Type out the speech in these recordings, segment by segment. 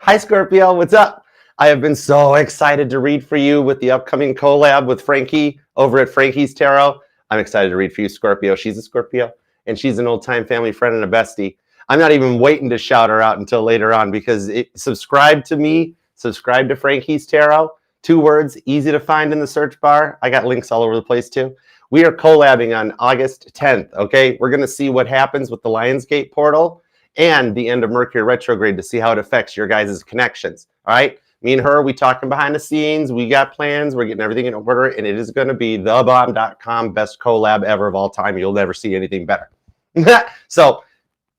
Hi, Scorpio. What's up? I have been so excited to read for you with the upcoming collab with Frankie over at Frankie's Tarot. I'm excited to read for you, Scorpio. She's a Scorpio, and she's an old-time family friend and a bestie. I'm not even waiting to shout her out until later on because subscribe to me, subscribe to Frankie's Tarot. 2 words, easy to find in the search bar. I got links all over the place too. We are collabing on August 10th, okay? We're going to see what happens with the Lionsgate portal and the end of Mercury retrograde to see how it affects your guys' connections, all right? Me and her, we talking behind the scenes. We got plans. We're getting everything in order, and it is going to be thebomb.com best collab ever of all time. You'll never see anything better. So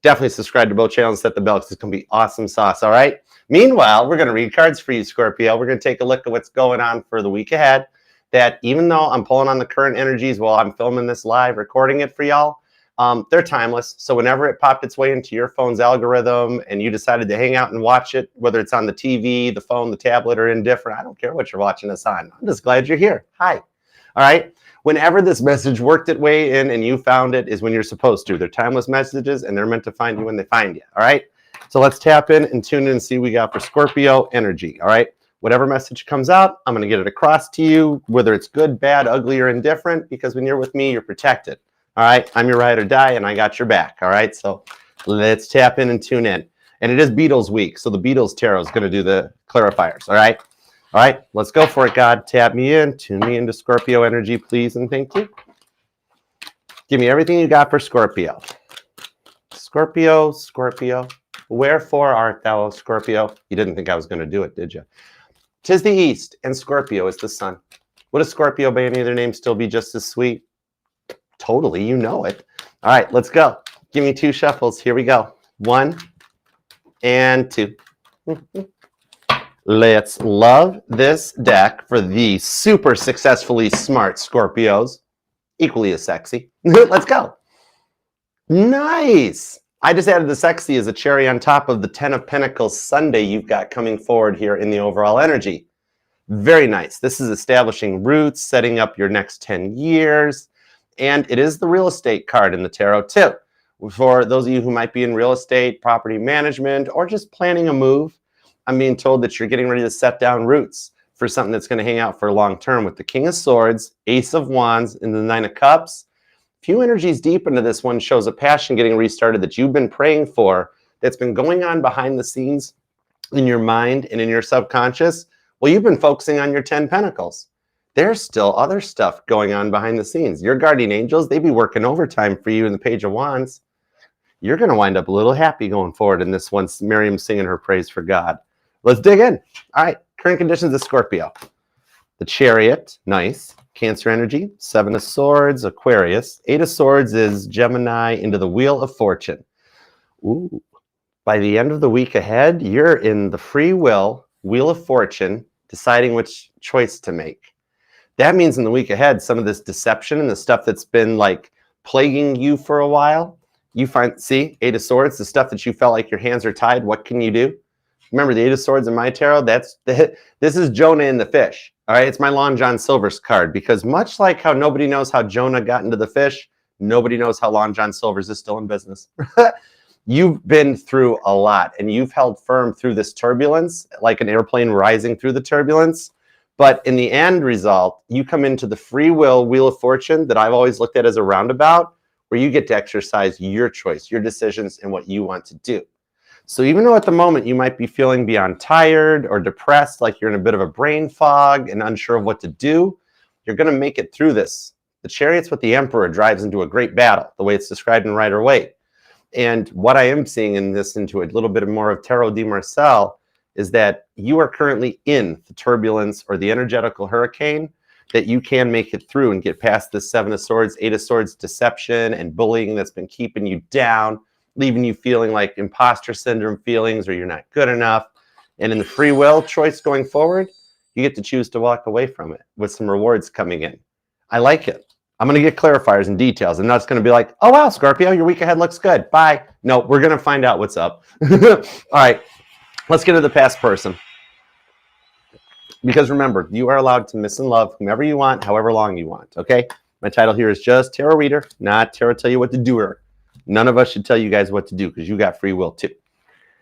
definitely subscribe to both channels, set the bell, because it's going to be awesome sauce, all right? Meanwhile, we're going to read cards for you, Scorpio. We're going to take a look at what's going on for the week ahead, that even though I'm pulling on the current energies while I'm filming this live, recording it for y'all, they're timeless. So whenever it popped its way into your phone's algorithm and you decided to hang out and watch it, whether it's on the TV, the phone, the tablet, or indifferent, I don't care what you're watching us on. I'm just glad you're here. Hi. All right. Whenever this message worked its way in and you found it is when you're supposed to. They're timeless messages and they're meant to find you when they find you. All right. So let's tap in and tune in and see what we got for Scorpio energy. All right. Whatever message comes out, I'm going to get it across to you, whether it's good, bad, ugly, or indifferent, because when you're with me, you're protected. All right, I'm your ride or die, and I got your back. All right, so let's tap in and tune in. And it is Beatles week, so the Beatles Tarot is going to do the clarifiers. All right, let's go for it, God. Tap me in, tune me into Scorpio energy, please, and thank you. Give me everything you got for Scorpio. Scorpio, Scorpio, wherefore art thou, Scorpio? You didn't think I was going to do it, did you? 'Tis the east, and Scorpio is the sun. Would a Scorpio by any other name still be just as sweet? Totally, you know it. All right, let's go. Give me 2 shuffles. Here we go. 1 and 2. Let's love this deck for the super successfully smart Scorpios. Equally as sexy. Let's go. Nice. I just added the sexy as a cherry on top of the 10 of Pentacles Sunday you've got coming forward here in the overall energy. Very nice. This is establishing roots, setting up your next 10 years. And it is the real estate card in the tarot too. For those of you who might be in real estate, property management, or just planning a move, I'm being told that you're getting ready to set down roots for something that's going to hang out for long term with the King of Swords, Ace of Wands, and the 9 of Cups. Few energies deep into this one shows a passion getting restarted that you've been praying for, that's been going on behind the scenes in your mind and in your subconscious. Well, you've been focusing on your 10 Pentacles. There's still other stuff going on behind the scenes. Your guardian angels, they be working overtime for you in the Page of Wands. You're going to wind up a little happy going forward in this one. Miriam singing her praise for God. Let's dig in. All right, current conditions of Scorpio. The Chariot, nice. Cancer energy, 7 of Swords, Aquarius. 8 of Swords is Gemini into the Wheel of Fortune. Ooh. By the end of the week ahead, you're in the free will, Wheel of Fortune, deciding which choice to make. That means in the week ahead, some of this deception and the stuff that's been like plaguing you for a while, you find, see, 8 of Swords, the stuff that you felt like your hands are tied, what can you do? Remember the 8 of Swords in my tarot, this is Jonah in the fish. All right, it's my Long John Silver's card, because much like how nobody knows how Jonah got into the fish, nobody knows how Long John Silver's is still in business. You've been through a lot, and you've held firm through this turbulence, like an airplane rising through the turbulence. But in the end result, you come into the free will Wheel of Fortune that I've always looked at as a roundabout, where you get to exercise your choice, your decisions, and what you want to do. So even though at the moment you might be feeling beyond tired or depressed, like you're in a bit of a brain fog and unsure of what to do, you're going to make it through this. The Chariot's what the Emperor drives into a great battle, the way it's described in Rider Waite. And what I am seeing in this, into a little bit more of Tarot de Marcel, is that you are currently in the turbulence or the energetical hurricane, that you can make it through and get past this 7 of Swords, 8 of Swords deception and bullying that's been keeping you down, leaving you feeling like imposter syndrome feelings, or you're not good enough. And in the free will choice going forward, you get to choose to walk away from it with some rewards coming in. I like it. I'm going to get clarifiers and details. I'm not just going to be like, oh, wow, Scorpio, your week ahead looks good. Bye. No, we're going to find out what's up. All right, let's get to the past person. Because remember, you are allowed to miss and love whomever you want, however long you want, okay? My title here is just Tarot Reader, not Tarot Tell You What to Do. None of us should tell you guys what to do, because you got free will too.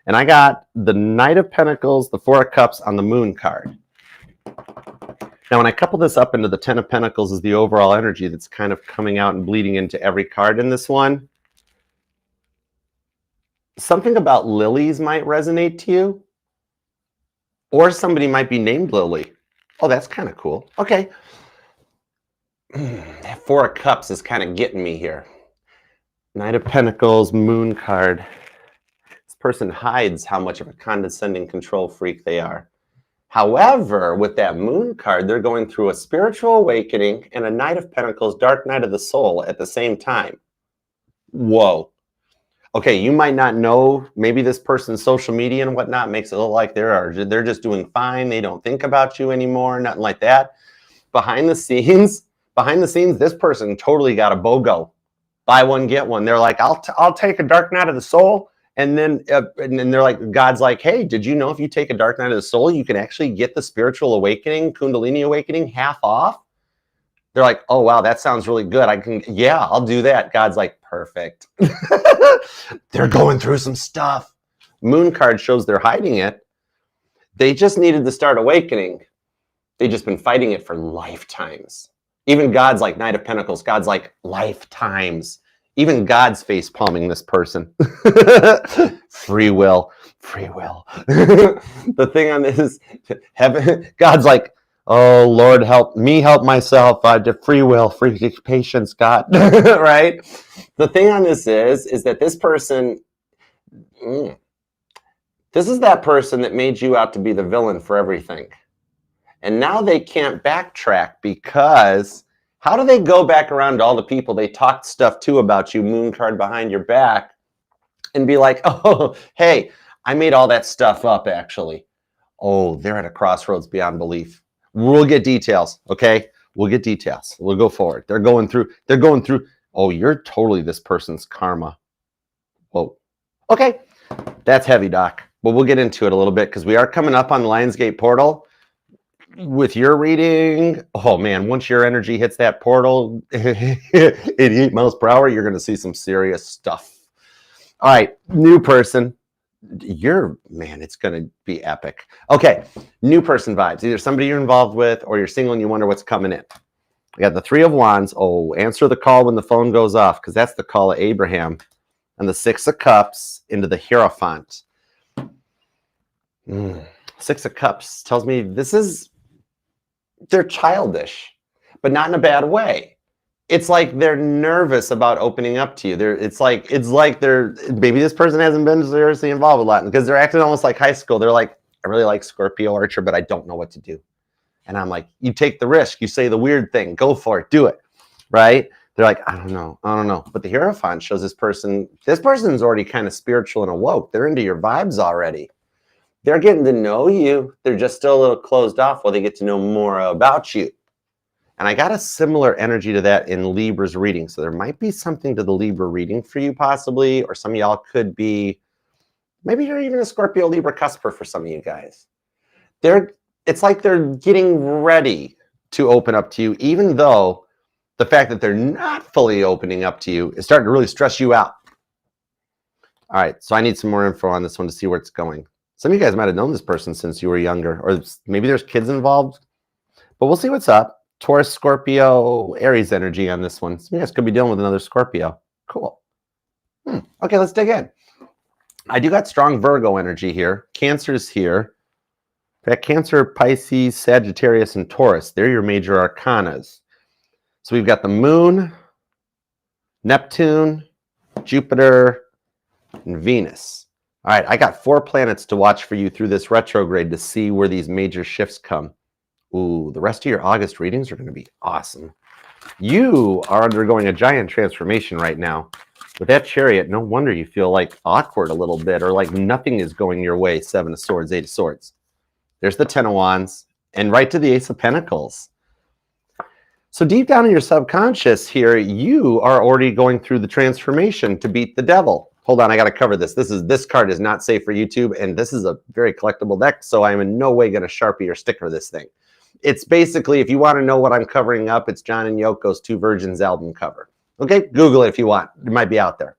And I got the Knight of Pentacles, the Four of Cups on the Moon card. Now, when I couple this up into the Ten of Pentacles is the overall energy that's kind of coming out and bleeding into every card in this one. Something about lilies might resonate to you. Or somebody might be named Lily. Oh, that's kind of cool. Okay. That Four of Cups is kind of getting me here. Knight of Pentacles, Moon card. This person hides how much of a condescending control freak they are. However, with that Moon card, they're going through a spiritual awakening and a Knight of Pentacles, Dark Night of the Soul at the same time. Whoa. Okay, you might not know, maybe this person's social media and whatnot makes it look like they're just doing fine. They don't think about you anymore, nothing like that. Behind the scenes, this person totally got a BOGO. Buy one, get one. They're like, I'll take a Dark Night of the Soul. And then they're like, God's like, hey, did you know if you take a Dark Night of the Soul, you can actually get the spiritual awakening, Kundalini awakening, half off? They're like, oh, wow, that sounds really good. Yeah, I'll do that. God's like, perfect. They're going through some stuff. Moon card shows they're hiding it. They just needed to start awakening. They've just been fighting it for lifetimes. Even God's like, Knight of Pentacles. God's like, lifetimes. Even God's face palming this person. Free will. The thing on this is heaven. God's like, oh, Lord, help me help myself. To free will, free patience, God. Right? The thing on this is that this person, this is that person that made you out to be the villain for everything. And now they can't backtrack because how do they go back around to all the people they talked stuff to about you, Moon card behind your back, and be like, oh, hey, I made all that stuff up, actually. Oh, they're at a crossroads beyond belief. We'll get details, okay? We'll get details. We'll go forward. They're going through, oh, you're totally this person's karma. Whoa. Okay, that's heavy, Doc. But we'll get into it a little bit because we are coming up on the Lionsgate portal. With your reading, oh man, once your energy hits that portal, 88 miles per hour, you're going to see some serious stuff. All right, new person. Man, it's going to be epic. Okay, new person vibes. Either somebody you're involved with or you're single and you wonder what's coming in. We got the Three of Wands. Oh, answer the call when the phone goes off because that's the call of Abraham. And the Six of Cups into the Hierophant. Six of Cups tells me they're childish, but not in a bad way. It's like they're nervous about opening up to you. It's like maybe this person hasn't been seriously involved a lot because they're acting almost like high school. They're like, I really like Scorpio Archer, but I don't know what to do. And I'm like, you take the risk. You say the weird thing. Go for it. Do it. Right? They're like, I don't know. But the Hierophant shows this person's already kind of spiritual and awoke. They're into your vibes already. They're getting to know you. They're just still a little closed off while they get to know more about you. And I got a similar energy to that in Libra's reading. So there might be something to the Libra reading for you possibly, or some of y'all could be, maybe you're even a Scorpio Libra cusper for some of you guys. It's like they're getting ready to open up to you, even though the fact that they're not fully opening up to you is starting to really stress you out. All right, so I need some more info on this one to see where it's going. Some of you guys might have known this person since you were younger, or maybe there's kids involved, but we'll see what's up. Taurus, Scorpio, Aries energy on this one. Some of you guys could be dealing with another Scorpio. Cool. Okay, let's dig in. I do got strong Virgo energy here. Cancer's here. In fact, Cancer, Pisces, Sagittarius, and Taurus. They're your major arcanas. So we've got the Moon, Neptune, Jupiter, and Venus. All right, I got 4 planets to watch for you through this retrograde to see where these major shifts come. Ooh, the rest of your August readings are going to be awesome. You are undergoing a giant transformation right now. With that Chariot, no wonder you feel like awkward a little bit or like nothing is going your way. 7 of Swords, 8 of Swords. There's the 10 of Wands and right to the Ace of Pentacles. So deep down in your subconscious here, you are already going through the transformation to beat the devil. Hold on, I got to cover this. This card is not safe for YouTube, and this is a very collectible deck, so I'm in no way going to Sharpie or sticker this thing. It's basically, if you want to know what I'm covering up, it's John and Yoko's Two Virgins album cover. Okay, Google it if you want. It might be out there.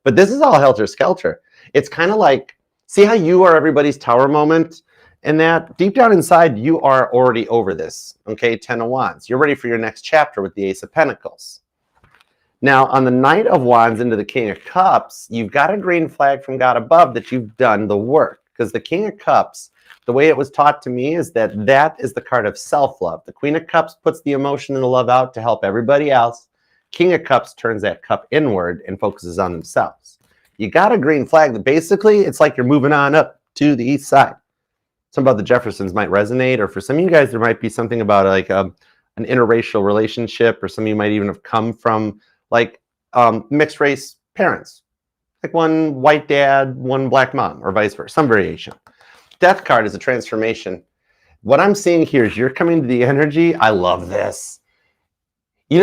But this is all helter-skelter. It's kind of like See how you are everybody's tower moment? And that deep down inside, you are already over this. Okay, 10 of Wands. You're ready for your next chapter with the Ace of Pentacles. Now, on the Knight of Wands into the King of Cups, you've got a green flag from God above that you've done the work. Because the King of Cups, the way it was taught to me is that is the card of self-love. The Queen of Cups puts the emotion and the love out to help everybody else. King of Cups turns that cup inward and focuses on themselves. You got a green flag that basically it's like you're moving on up to the east side. Something about the Jeffersons might resonate, or for some of you guys, there might be something about like an interracial relationship, or some of you might even have come from like mixed race parents, like one white dad, one black mom, or vice versa, some variation. Death card is a transformation. What I'm seeing here is you're coming to the energy. I love this. You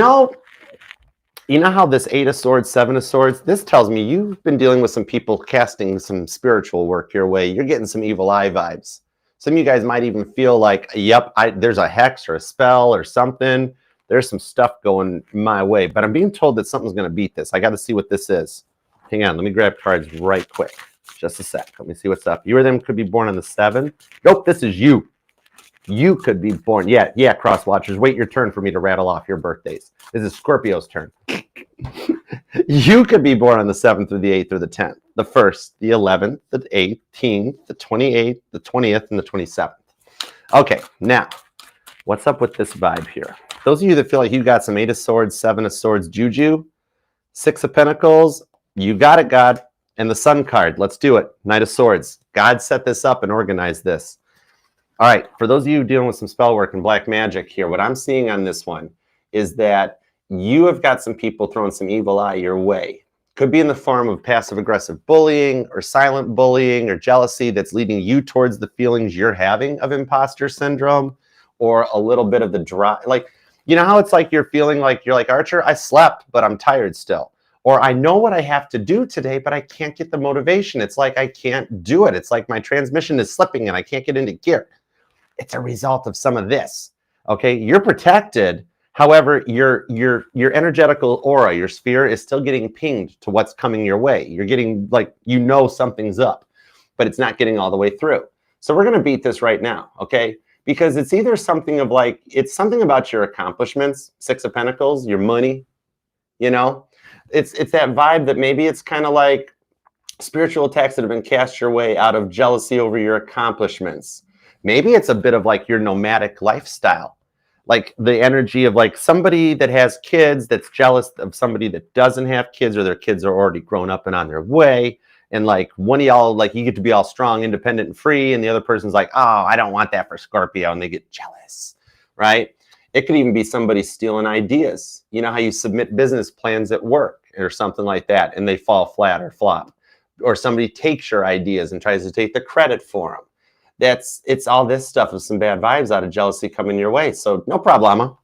know how this 8 of Swords, 7 of Swords, this tells me you've been dealing with some people casting some spiritual work your way. You're getting some evil eye vibes. Some of you guys might even feel like, yep, there's a hex or a spell or something. There's some stuff going my way, but I'm being told that something's going to beat this. I got to see what this is. Hang on, let me grab cards right quick. Just a sec. Let me see what's up. You or them could be born on the 7. Nope, this is you. You could be born. Yeah, cross watchers. Wait your turn for me to rattle off your birthdays. This is Scorpio's turn. You could be born on the 7th or the 8th or the 10th, the 1st, the 11th, the 18th, the 28th, the 20th, and the 27th. Okay, now, what's up with this vibe here? Those of you that feel like you got some 8 of Swords, 7 of Swords juju, 6 of Pentacles, you got it, God. And the Sun card, let's do it. Knight of Swords. God set this up and organized this. All right, for those of you dealing with some spell work and black magic here, what I'm seeing on this one is that you have got some people throwing some evil eye your way. Could be in the form of passive-aggressive bullying or silent bullying or jealousy that's leading you towards the feelings you're having of imposter syndrome, or a little bit of the drive. Like, you know how it's like you're feeling like you're like, Archer, I slept, but I'm tired still. Or I know what I have to do today, but I can't get the motivation. It's like I can't do it. It's like my transmission is slipping and I can't get into gear. It's a result of some of this. Okay, you're protected. However, your energetical aura, your sphere is still getting pinged to what's coming your way. You're getting like, something's up, but it's not getting all the way through. So we're going to beat this right now, okay? Because it's either something of like, it's something about your accomplishments, 6 of Pentacles, your money, It's that vibe that maybe it's kind of like spiritual attacks that have been cast your way out of jealousy over your accomplishments. Maybe it's a bit of like your nomadic lifestyle, like the energy of like somebody that has kids that's jealous of somebody that doesn't have kids, or their kids are already grown up and on their way. And like one of y'all, like you get to be all strong, independent, and free. And the other person's like, oh, I don't want that for Scorpio. And they get jealous, right? It could even be somebody stealing ideas. You know how you submit business plans at work or something like that, and they fall flat or flop. Or somebody takes your ideas and tries to take the credit for them. It's all this stuff with some bad vibes out of jealousy coming your way. So no problema.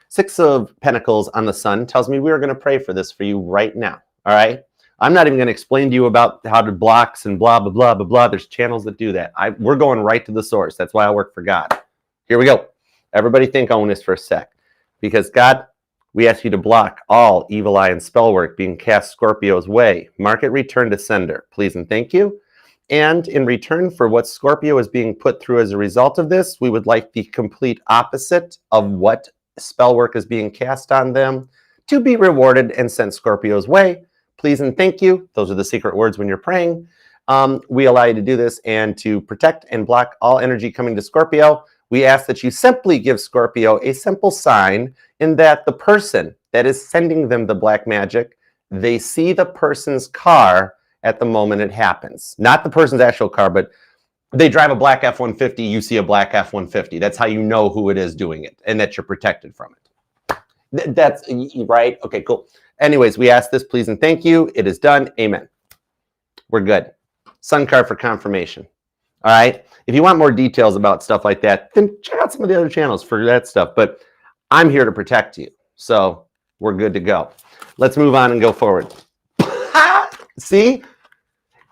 6 of Pentacles on the Sun tells me we are going to pray for this for you right now. All right. I'm not even going to explain to you about how to blocks and blah, blah, blah, blah, blah. There's channels that do that. We're going right to the source. That's why I work for God. Here we go. Everybody think on this for a sec. Because God, we ask you to block all evil eye and spell work being cast Scorpio's way. Mark it return to sender, please and thank you. And in return for what Scorpio is being put through as a result of this, we would like the complete opposite of what spell work is being cast on them to be rewarded and sent Scorpio's way. Please and thank you. Those are the secret words when you're praying. We allow you to do this, and to protect and block all energy coming to Scorpio, we ask that you simply give Scorpio a simple sign in that the person that is sending them the black magic, they see the person's car at the moment it happens. Not the person's actual car, but they drive a black F-150, you see a black F-150. That's how you know who it is doing it and that you're protected from it. That's right. Okay, cool. Anyways, we ask this, please and thank you. It is done. Amen. We're good. Sun card for confirmation. All right. If you want more details about stuff like that, then check out some of the other channels for that stuff. But I'm here to protect you. So we're good to go. Let's move on and go forward. See?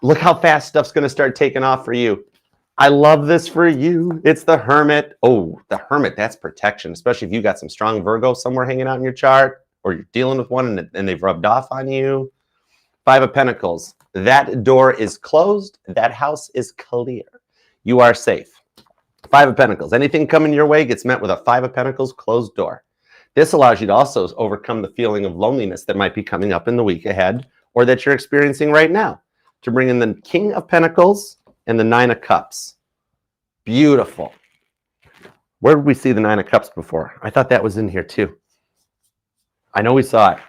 Look how fast stuff's going to start taking off for you. I love this for you. It's the Hermit. Oh, the Hermit, that's protection, especially if you got some strong Virgo somewhere hanging out in your chart, or you're dealing with one and they've rubbed off on you. Five of Pentacles. That door is closed. That house is clear. You are safe. Five of Pentacles. Anything coming your way gets met with a Five of Pentacles closed door. This allows you to also overcome the feeling of loneliness that might be coming up in the week ahead or that you're experiencing right now. To bring in the King of Pentacles and the Nine of Cups. Beautiful. Where did we see the Nine of Cups before? I thought that was in here too. I know we saw it.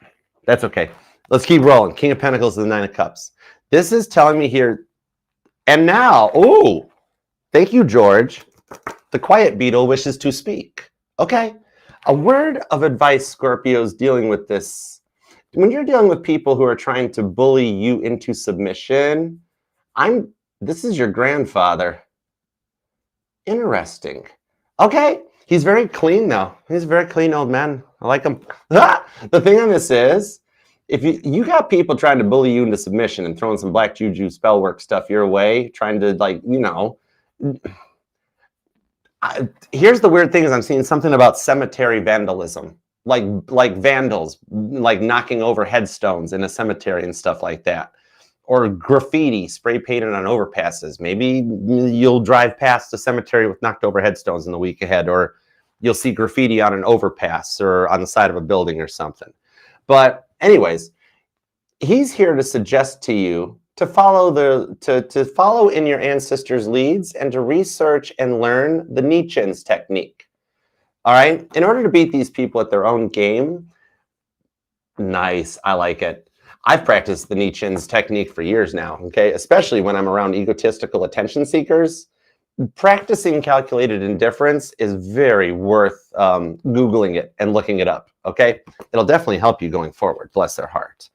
That's okay. Let's keep rolling. King of Pentacles and the Nine of Cups. This is telling me here, and now, oh, thank you, George. The quiet beetle wishes to speak. Okay. A word of advice, Scorpios, dealing with this. When you're dealing with people who are trying to bully you into submission, this is your grandfather. Interesting. Okay. He's very clean, though. He's a very clean old man. I like him. The thing on this is, if you got people trying to bully you into submission and throwing some black juju spell work stuff your way, trying to, like, you know, here's the weird thing is I'm seeing something about cemetery vandalism, like vandals, like knocking over headstones in a cemetery and stuff like that. Or graffiti spray painted on overpasses. Maybe you'll drive past a cemetery with knocked over headstones in the week ahead, or you'll see graffiti on an overpass or on the side of a building or something. But anyways, he's here to suggest to you to follow to follow in your ancestors' leads and to research and learn the Nietzsche's technique. All right? In order to beat these people at their own game, nice, I like it. I've practiced the Nietzsche's technique for years now, okay? Especially when I'm around egotistical attention seekers. Practicing calculated indifference is very worth Googling it and looking it up, okay? It'll definitely help you going forward. Bless their heart.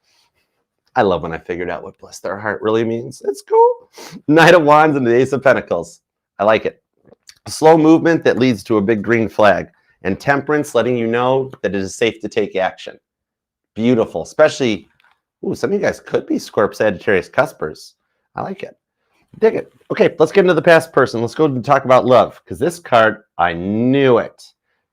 I love when I figured out what bless their heart really means. It's cool. Knight of Wands and the Ace of Pentacles. I like it. A slow movement that leads to a big green flag. And Temperance letting you know that it is safe to take action. Beautiful. Especially, ooh, some of you guys could be Scorp, Sagittarius, Cuspers. I like it. Dig it. Okay, let's get into the past person. Let's go and talk about love. Because this card, I knew it.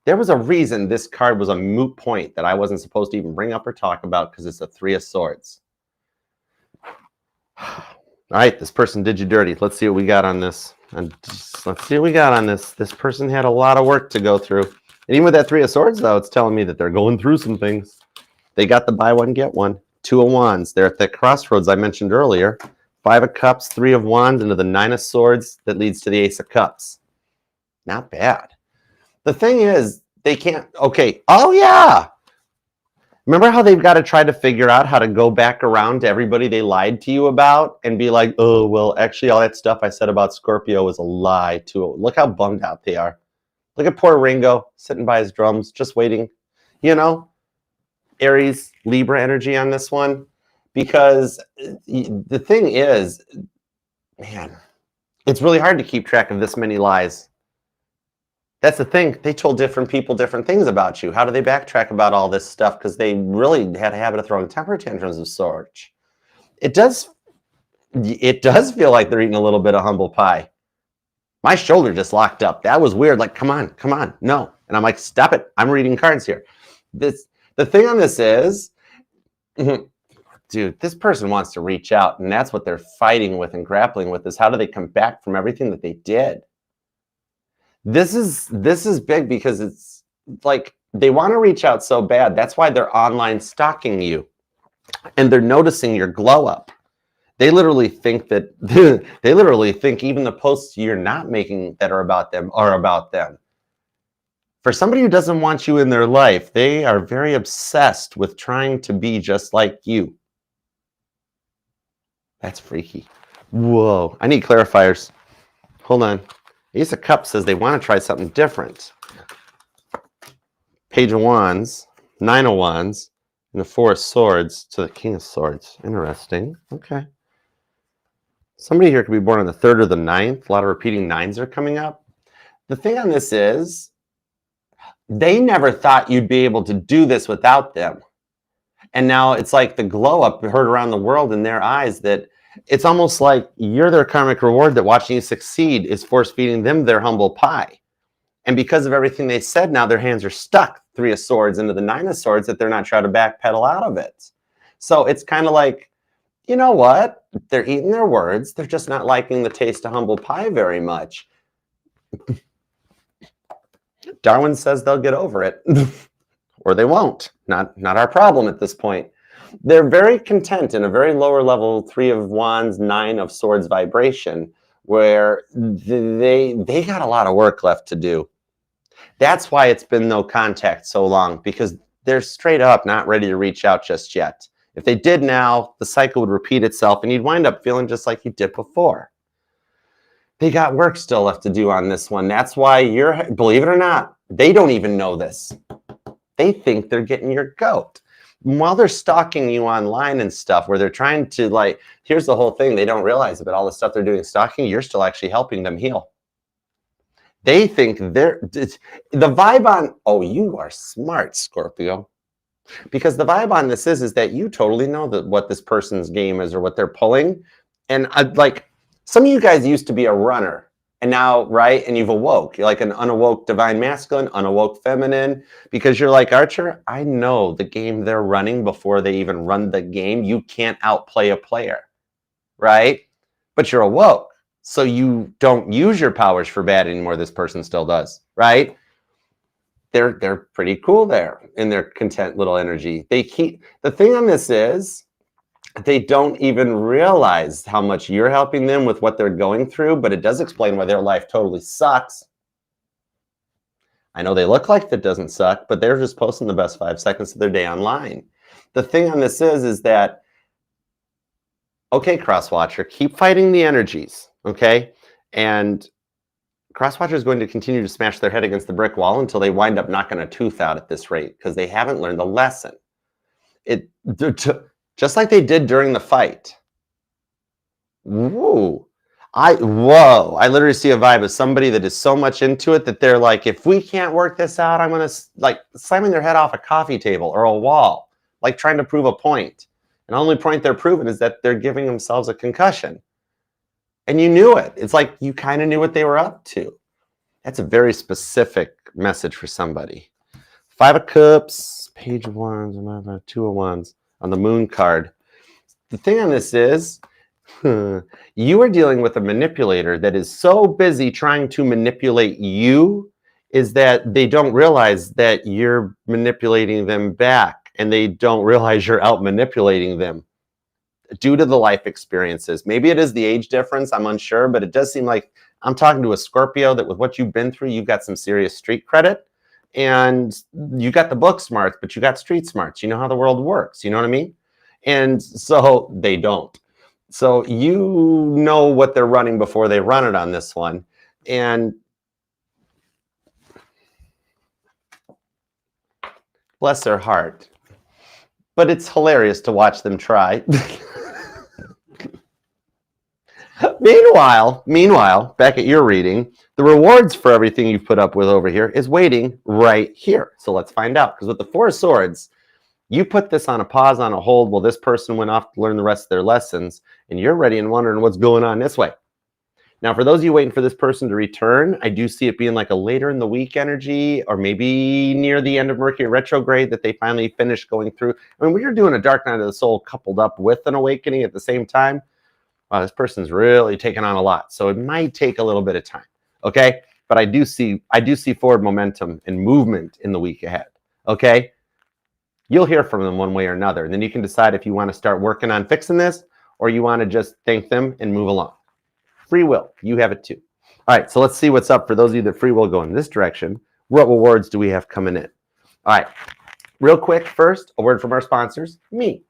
There was a reason this card was a moot point that I wasn't supposed to even bring up or talk about because it's a Three of Swords. All right, this person did you dirty. Let's see what we got on this. Let's see what we got on this. This person had a lot of work to go through. And even with that Three of Swords, though, it's telling me that they're going through some things. They got the buy one, get one. Two of Wands. They're at the crossroads I mentioned earlier. Five of Cups, Three of Wands, into the Nine of Swords that leads to the Ace of Cups. Not bad. The thing is, they can't... Okay. Oh, yeah. Remember how they've got to try to figure out how to go back around to everybody they lied to you about and be like, oh, well, actually, all that stuff I said about Scorpio was a lie, too. Look how bummed out they are. Look at poor Ringo sitting by his drums, just waiting. You know, Aries, Libra energy on this one. Because the thing is, man, it's really hard to keep track of this many lies. That's the thing. They told different people different things about you. How do they backtrack about all this stuff? Because they really had a habit of throwing temper tantrums of sorts. It does feel like they're eating a little bit of humble pie. My shoulder just locked up. That was weird. Like, come on, no. And I'm like, stop it. I'm reading cards here. The thing on this is, dude, this person wants to reach out, and that's what they're fighting with and grappling with is how do they come back from everything that they did? This is big because it's like they want to reach out so bad. That's why they're online stalking you, and they're noticing your glow up. They literally think that even the posts you're not making that are about them are about them. For somebody who doesn't want you in their life, they are very obsessed with trying to be just like you. That's freaky. Whoa. I need clarifiers. Hold on. Ace of Cups says they want to try something different. Page of Wands, Nine of Wands, and the Four of Swords to the King of Swords. Interesting. Okay. Somebody here could be born on the 3rd or the 9th. A lot of repeating nines are coming up. The thing on this is, they never thought you'd be able to do this without them. And now it's like the glow up heard around the world in their eyes that it's almost like you're their karmic reward that watching you succeed is force feeding them their humble pie. And because of everything they said, now their hands are stuck, Three of Swords into the Nine of Swords, that they're not trying to backpedal out of it. So it's kind of like you know what? They're eating their words. They're just not liking the taste of humble pie very much. Darwin says they'll get over it. Or they won't. Not our problem at this point. They're very content in a very lower level 3 of Wands, 9 of Swords vibration, where they got a lot of work left to do. That's why it's been no contact so long, because they're straight up not ready to reach out just yet. If they did now, the cycle would repeat itself and you'd wind up feeling just like you did before. They got work still left to do on this one. That's why believe it or not, they don't even know this. They think they're getting your goat. While they're stalking you online and stuff, where they're trying to, like, here's the whole thing they don't realize about all the stuff they're doing stalking, you're still actually helping them heal. They think the vibe on, oh, you are smart, Scorpio. Because the vibe on this is that you totally know what this person's game is or what they're pulling. And like, some of you guys used to be a runner. And now, right, and you've awoke. You're like an unawoke divine masculine, unawoke feminine, because you're like, Archer, I know the game they're running before they even run the game. You can't outplay a player, right? But you're awoke, so you don't use your powers for bad anymore. This person still does, right? They're pretty cool there in their content little energy. They keep, the thing on this is, they don't even realize how much you're helping them with what they're going through, but it does explain why their life totally sucks. I know they look like that doesn't suck, but they're just posting the best 5 seconds of their day online. The thing on this is that, okay, Crosswatcher, keep fighting the energies, okay? And Crosswatcher is going to continue to smash their head against the brick wall until they wind up knocking a tooth out at this rate, because they haven't learned the lesson. Just like they did during the fight. Whoa. I literally see a vibe of somebody that is so much into it that they're like, if we can't work this out, I'm going to, like, slamming their head off a coffee table or a wall, like trying to prove a point. And the only point they're proving is that they're giving themselves a concussion. And you knew it. It's like you kind of knew what they were up to. That's a very specific message for somebody. 5 of Cups, Page of Wands, 2 of Wands. On the Moon card. The thing on this is, you are dealing with a manipulator that is so busy trying to manipulate you, is that they don't realize that you're manipulating them back, and they don't realize you're out manipulating them due to the life experiences. Maybe it is the age difference, I'm unsure, but it does seem like I'm talking to a Scorpio that with what you've been through, you've got some serious street credit. And you got the book smarts, but you got street smarts. You know how the world works. You know what I mean? And so they don't. So you know what they're running before they run it on this one. And bless their heart. But it's hilarious to watch them try. Meanwhile, back at your reading, the rewards for everything you've put up with over here is waiting right here. So let's find out. Because with the 4 of Swords, you put this on a pause, on a hold, while this person went off to learn the rest of their lessons, and you're ready and wondering what's going on this way. Now, for those of you waiting for this person to return, I do see it being like a later in the week energy, or maybe near the end of Mercury retrograde that they finally finish going through. I mean, when you're doing a dark night of the soul coupled up with an awakening at the same time, wow, this person's really taking on a lot. So it might take a little bit of time, okay? But I do see forward momentum and movement in the week ahead, okay? You'll hear from them one way or another, and then you can decide if you want to start working on fixing this, or you want to just thank them and move along. Free will, you have it too. All right, so let's see what's up for those of you that free will go in this direction. What rewards do we have coming in? All right, real quick first, a word from our sponsors, me.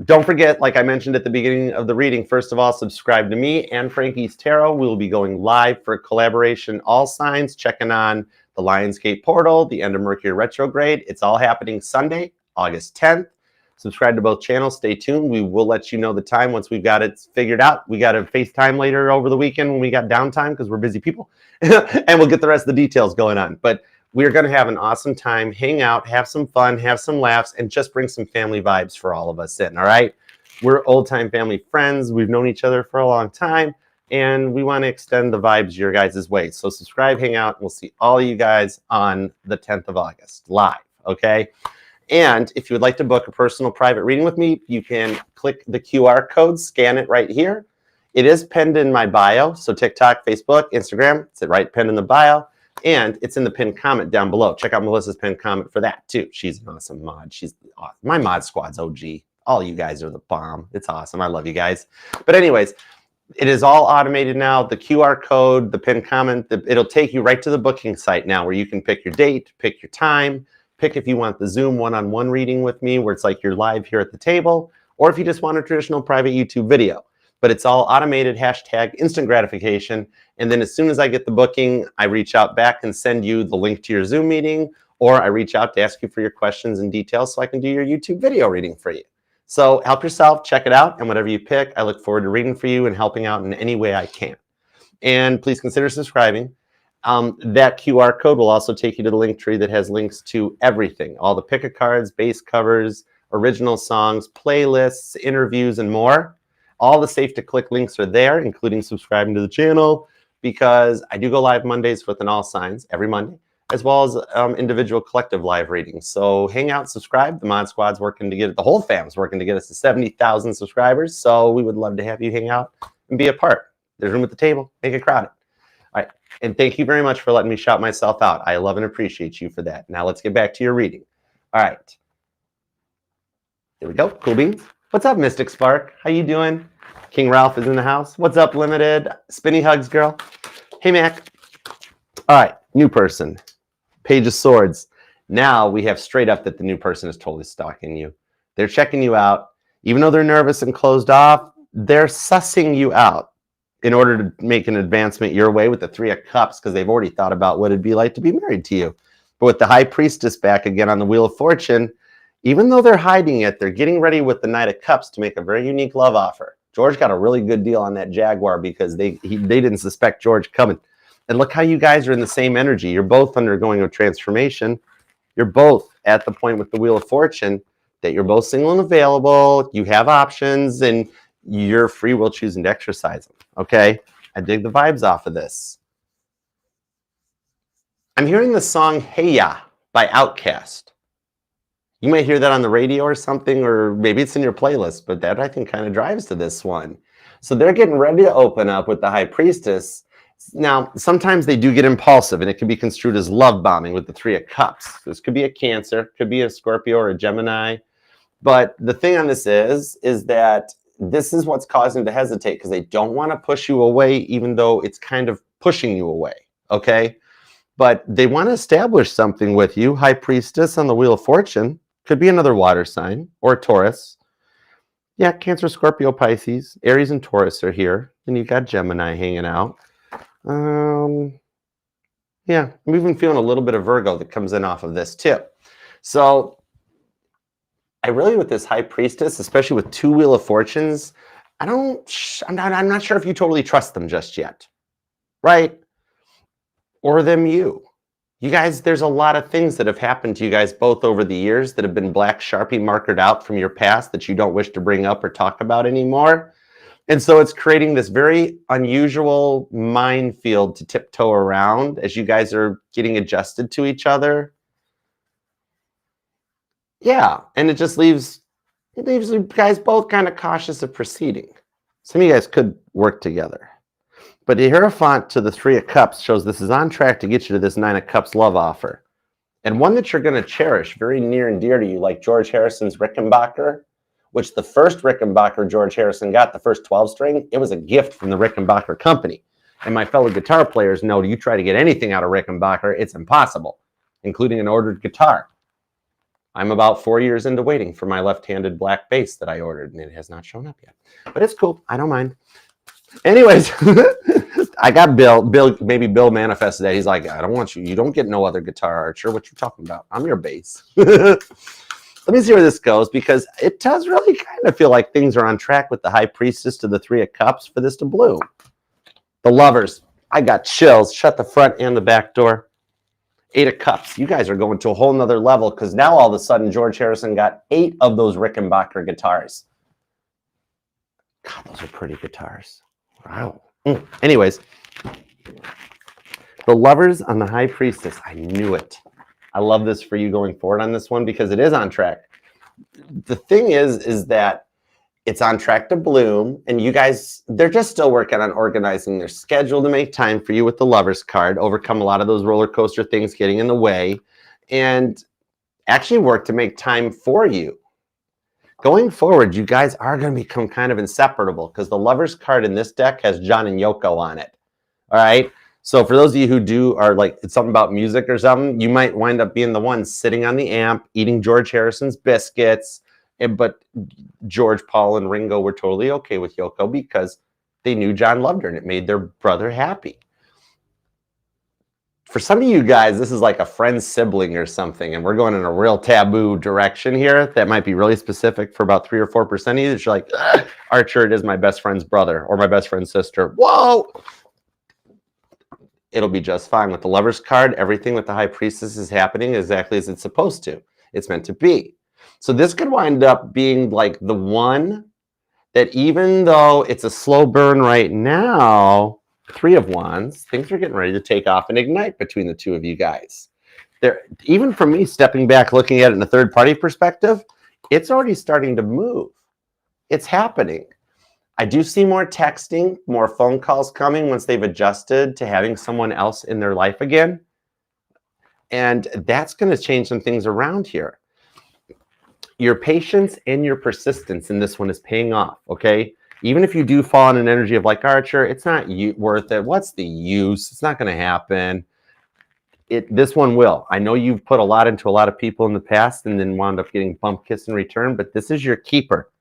Don't forget, like I mentioned at the beginning of the reading, first of all, subscribe to me and Frankie's Tarot. We will be going live for collaboration, all signs, checking on the Lionsgate portal, the end of Mercury retrograde. It's all happening Sunday, August 10th. Subscribe to both channels. Stay tuned. We will let you know the time once we've got it figured out. We got a FaceTime later over the weekend when we got downtime because we're busy people. And we'll get the rest of the details going on. But we're going to have an awesome time, hang out, have some fun, have some laughs, and just bring some family vibes for all of us in, all right? We're old-time family friends. We've known each other for a long time, and we want to extend the vibes your guys' way. So subscribe, hang out, and we'll see all you guys on the 10th of August live, okay? And if you would like to book a personal private reading with me, you can click the QR code, scan it right here. It is pinned in my bio. So TikTok, Facebook, Instagram, it's right pinned in the bio. And it's in the pinned comment down below. Check out Melissa's pinned comment for that too. She's an awesome mod. She's awesome. My mod squad's OG. All you guys are the bomb. It's awesome. I love you guys. But anyways, it is all automated now. The QR code, the pinned comment, it'll take you right to the booking site now where you can pick your date, pick your time, pick if you want the Zoom one-on-one reading with me where it's like you're live here at the table, or if you just want a traditional private YouTube video. But it's all automated, hashtag instant gratification. And then as soon as I get the booking, I reach out back and send you the link to your Zoom meeting, or I reach out to ask you for your questions and details so I can do your YouTube video reading for you. So help yourself, check it out, and whatever you pick, I look forward to reading for you and helping out in any way I can. And please consider subscribing. That QR code will also take you to the link tree that has links to everything, all the pick-a-cards, base covers, original songs, playlists, interviews, and more. All the safe-to-click links are there, including subscribing to the channel, because I do go live Mondays with an all signs every Monday, as well as individual collective live readings. So hang out, subscribe. The Mod Squad's working to get it, the whole fam's working to get us to 70,000 subscribers. So we would love to have you hang out and be a part. There's room at the table. Make it crowded. All right. And thank you very much for letting me shout myself out. I love and appreciate you for that. Now let's get back to your reading. All right. Here we go. Cool beans. What's up, Mystic Spark? How you doing? King Ralph is in the house. What's up, Limited? Spinny Hugs, girl. Hey, Mac. All right. New person. Page of Swords. Now we have straight up that the new person is totally stalking you. They're checking you out. Even though they're nervous and closed off, they're sussing you out in order to make an advancement your way with the Three of Cups, because they've already thought about what it'd be like to be married to you. But with the High Priestess back again on the Wheel of Fortune, even though they're hiding it, they're getting ready with the Knight of Cups to make a very unique love offer. George got a really good deal on that Jaguar because they didn't suspect George coming. And look how you guys are in the same energy. You're both undergoing a transformation. You're both at the point with the Wheel of Fortune that you're both single and available. You have options, and you're free will choosing to exercise them. Okay? I dig the vibes off of this. I'm hearing the song Hey Ya by Outkast. You might hear that on the radio or something, or maybe it's in your playlist, but that I think kind of drives to this one. So they're getting ready to open up with the High Priestess. Now, sometimes they do get impulsive, and it can be construed as love bombing with the Three of Cups. This could be a Cancer, could be a Scorpio or a Gemini. But the thing on this is that this is what's causing them to hesitate, because they don't want to push you away, even though it's kind of pushing you away, okay? But they want to establish something with you. High Priestess on the Wheel of Fortune could be another water sign or a Taurus. Yeah, Cancer, Scorpio, Pisces. Aries and Taurus are here. And you've got Gemini hanging out. Yeah, I'm even feeling a little bit of Virgo that comes in off of this too. So I really, with this High Priestess, especially with two Wheel of Fortunes, I'm not sure if you totally trust them just yet, right? Or them you. You guys, there's a lot of things that have happened to you guys both over the years that have been black Sharpie markered out from your past that you don't wish to bring up or talk about anymore. And so it's creating this very unusual minefield to tiptoe around as you guys are getting adjusted to each other. Yeah, and it just leaves you guys both kind of cautious of proceeding. Some of you guys could work together. But the Hierophant to the Three of Cups shows this is on track to get you to this Nine of Cups love offer. And one that you're going to cherish very near and dear to you, like George Harrison's Rickenbacker, which the first Rickenbacker George Harrison got, the first 12-string, it was a gift from the Rickenbacker company. And my fellow guitar players know you try to get anything out of Rickenbacker, it's impossible, including an ordered guitar. I'm about 4 years into waiting for my left-handed black bass that I ordered, and it has not shown up yet. But it's cool. I don't mind. Anyways, I got Bill. Maybe Bill manifested that. He's like, I don't want you. You don't get no other guitar, Archer. What you talking about? I'm your bass. Let me see where this goes, because it does really kind of feel like things are on track with the High Priestess to the Three of Cups for this to bloom. The Lovers. I got chills. Shut the front and the back door. Eight of Cups. You guys are going to a whole nother level, because now all of a sudden George Harrison got 8 of those Rickenbacker guitars. God, those are pretty guitars. Wow. Anyways, the Lovers on the High Priestess. I knew it. I love this for you going forward on this one because it is on track. The thing is that it's on track to bloom, and you guys, they're just still working on organizing their schedule to make time for you with the Lovers card, overcome a lot of those roller coaster things getting in the way, and actually work to make time for you. Going forward, you guys are going to become kind of inseparable because the Lovers card in this deck has John and Yoko on it. All right. So for those of you who are like, it's something about music or something, you might wind up being the one sitting on the amp, eating George Harrison's biscuits. But George, Paul, and Ringo were totally okay with Yoko because they knew John loved her and it made their brother happy. For some of you guys, this is like a friend sibling or something, and we're going in a real taboo direction here that might be really specific for about 3 or 4% of you. That you're like, Archer, it is my best friend's brother or my best friend's sister. Whoa! It'll be just fine. With the Lovers card, everything with the High Priestess is happening exactly as it's supposed to. It's meant to be. So this could wind up being like the one that, even though it's a slow burn right now, 3 of Wands, things are getting ready to take off and ignite between the two of you guys. Even for me, stepping back, looking at it in a third-party perspective, it's already starting to move. It's happening. I do see more texting, more phone calls coming once they've adjusted to having someone else in their life again. And that's going to change some things around here. Your patience and your persistence in this one is paying off, okay? Even if you do fall in an energy of like, Archer, it's not worth it. What's the use? It's not going to happen. This one will. I know you've put a lot into a lot of people in the past and then wound up getting bump kiss in return, but this is your keeper.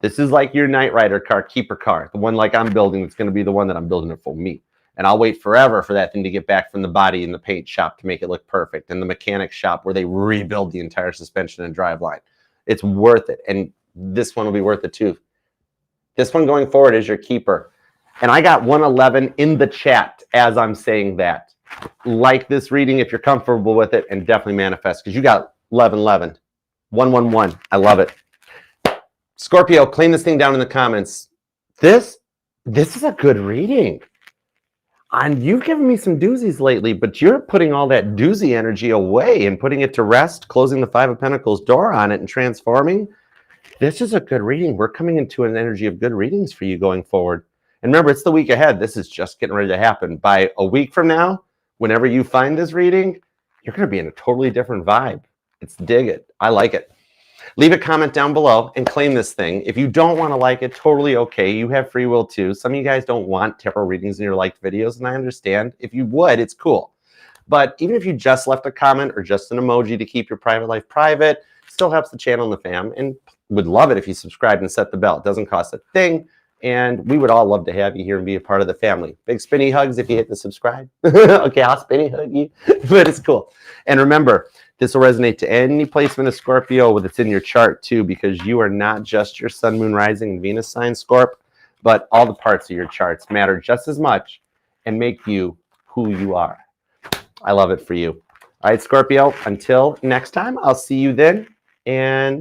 This is like your Knight Rider car, keeper car, the one like I'm building. It's going to be the one that I'm building it for me. And I'll wait forever for that thing to get back from the body in the paint shop to make it look perfect, and the mechanic shop where they rebuild the entire suspension and driveline. It's worth it. And this one will be worth it too. This one going forward is your keeper. And I got 111 in the chat as I'm saying that. Like this reading if you're comfortable with it, and definitely manifest because you got 1111. 111. I love it. Scorpio, claim this thing down in the comments. This is a good reading. And you've given me some doozies lately, but you're putting all that doozy energy away and putting it to rest, closing the 5 of Pentacles door on it and transforming. This is a good reading. We're coming into an energy of good readings for you going forward. And remember, it's the week ahead. This is just getting ready to happen. By a week from now, whenever you find this reading, you're going to be in a totally different vibe. Dig it. I like it. Leave a comment down below and claim this thing. If you don't want to like it, totally okay. You have free will too. Some of you guys don't want tarot readings in your liked videos, and I understand. If you would, it's cool. But even if you just left a comment or just an emoji to keep your private life private, still helps the channel and the fam, and would love it if you subscribe and set the bell. It doesn't cost a thing, and we would all love to have you here and be a part of the family. Big spinny hugs if you hit the subscribe. Okay, I'll spinny hug you, but it's cool. And remember, this will resonate to any placement of Scorpio that's in your chart too, because you are not just your sun, moon, rising, and Venus sign, Scorp, but all the parts of your charts matter just as much and make you who you are. I love it for you. All right, Scorpio, until next time, I'll see you then. And